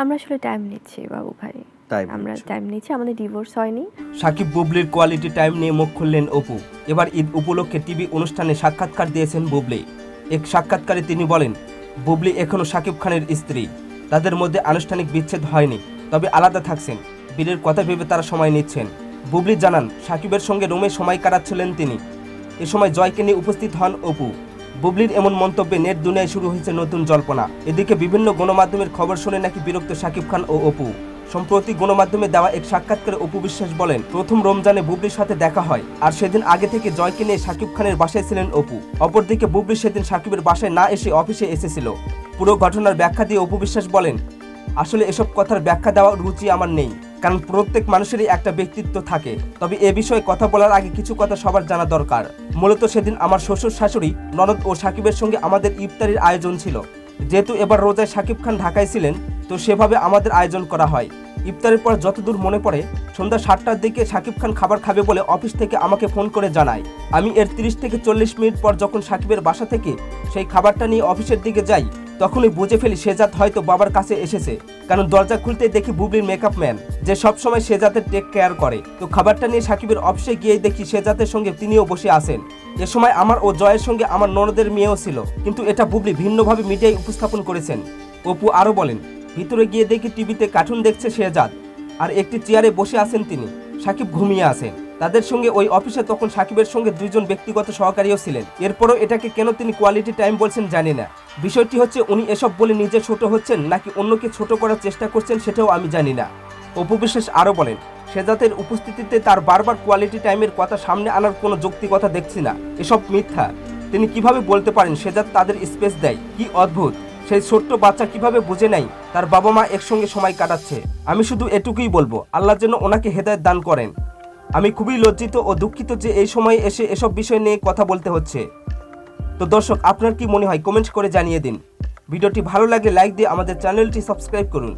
আমরা আসলে টাইম নিচ্ছি বাবু ভাই, আমরা টাইম নিচ্ছি, আমাদের ডিভোর্স হয়নি। সাকিব বুবলির কোয়ালিটি টাইম নিয়ে মুখ খুললেন অপু। এবার ঈদ উপলক্ষে টিভি অনুষ্ঠানে সাক্ষাৎকার দিয়েছেন বুবলি। এক সাক্ষাৎকারে তিনি বলেন, বুবলি এখনও সাকিব খানের স্ত্রী, তাদের মধ্যে আনুষ্ঠানিক বিচ্ছেদ হয়নি, তবে আলাদা থাকছেন। বিয়ের কথা ভেবে তারা সময় নিচ্ছেন। বুবলি জানান, সাকিবের সঙ্গে রুমে সময় কাটাচ্ছিলেন তিনি। এ সময় জয়কে নিয়ে উপস্থিত হন অপু। বুবলির এমন মন্তব্যে নেট দুনিয়ায় শুরু হয়েছে নতুন জল্পনা। এদিকে বিভিন্ন গণমাধ্যমের খবর শুনে নাকি বিরক্ত সাকিব খান ও অপু। সম্প্রতি গণমাধ্যমে দেওয়া এক সাক্ষাৎকারে অপু বিশ্বাস বলেন, প্রথম রমজানে বুবলির সাথে দেখা হয়, আর সেদিন আগে থেকে জয়কে নিয়ে সাকিব খানের বাসায় ছিলেন অপু। অপরদিকে বুবলি সেদিন সাকিবের বাসায় না এসে অফিসে এসেছিল। পুরো ঘটনার ব্যাখ্যা দিয়ে অপু বিশ্বাস বলেন, আসলে এসব কথার ব্যাখ্যা দেওয়ার রুচি আমার নেই, কারণ প্রত্যেক মানুষেরই একটা ব্যক্তিত্ব থাকে। তবে এ বিষয়ে কথা বলার আগে কিছু কথা সবার জানা দরকার। মূলত সেদিন আমার শ্বশুর শাশুড়ি, ননদ ও সাকিবের সঙ্গে আমাদের ইফতারির আয়োজন ছিল। যেহেতু এবার রোজায় সাকিব খান ঢাকায় ছিলেন, তো সেভাবে আমাদের আয়োজন করা হয়। ইফতারের পর যতদূর মনে পড়ে, সন্ধ্যা 7টার দিকে সাকিব খান খাবার খাবে বলে অফিস থেকে আমাকে ফোন করে জানায়। আমি এর 30 থেকে 40 মিনিট পর যখন সাকিবের বাসা থেকে সেই খাবারটা নিয়ে অফিসের দিকে যাই, তখনই বুঝে ফেলি সেজাত হয়তো বাবার কাছে এসেছে, কারণ দরজা খুলতেই দেখি বুবলির মেকআপ ম্যান, যে সবসময় সেজাতের টেক কেয়ার করে। তো খাবারটা নিয়ে সাকিবের অফিসে গিয়ে দেখি সেজাতের সঙ্গে তিনিও বসে আছেন। এ সময় আমার ও জয়ের সঙ্গে আমার ননদের মেয়েও ছিল, কিন্তু এটা বুবলি ভিন্নভাবে মিডিয়ায় উপস্থাপন করেছেন। অপু আরও বলেন, ভিতরে গিয়ে দেখি টিভিতে কার্টুন দেখছে শেহজাদ, আর একটি চেয়ারে বসে আছেন তিনি। সাকিব ঘুমিয়ে আছেন। তাদের সঙ্গে ওই অফিসে তখন সাকিবের সঙ্গে 2 জন ব্যক্তিগত সহকারীও ছিলেন। এরপরও এটাকে কেন তিনি কোয়ালিটি টাইম বলছেন জানি না। বিষয়টি হচ্ছে, উনি এসব বলে নিজে ছোট হচ্ছেন নাকি অন্যকে ছোট করার চেষ্টা করছেন সেটাও আমি জানি না। অপু বিশ্বাস আরও বলেন, শেহজাদের উপস্থিতিতে তার বারবার কোয়ালিটি টাইমের কথা সামনে আনার কোনো যৌক্তিকতা দেখছি না, এসব মিথ্যা। তিনি কিভাবে বলতে পারেন শেহজাদ তাদের স্পেস দেয়? কি অদ্ভুত! সেই ছোট্ট বাচ্চা কিভাবে বুঝে নেয় তার বাবা মা একসঙ্গে সময় কাটাচ্ছে? আমি শুধু এটুকুই বলবো, আল্লাহ যেন ওনাকে হেদায়েত দান করেন। আমি খুবই লজ্জিত ও দুঃখিত যে এই সময়ে এসে এসব বিষয় নিয়ে কথা বলতে হচ্ছে। তো দর্শক, আপনার কি মনে হয় কমেন্ট করে জানিয়ে দিন। ভিডিওটি ভালো লাগলে লাইক দিয়ে আমাদের চ্যানেলটি সাবস্ক্রাইব করুন।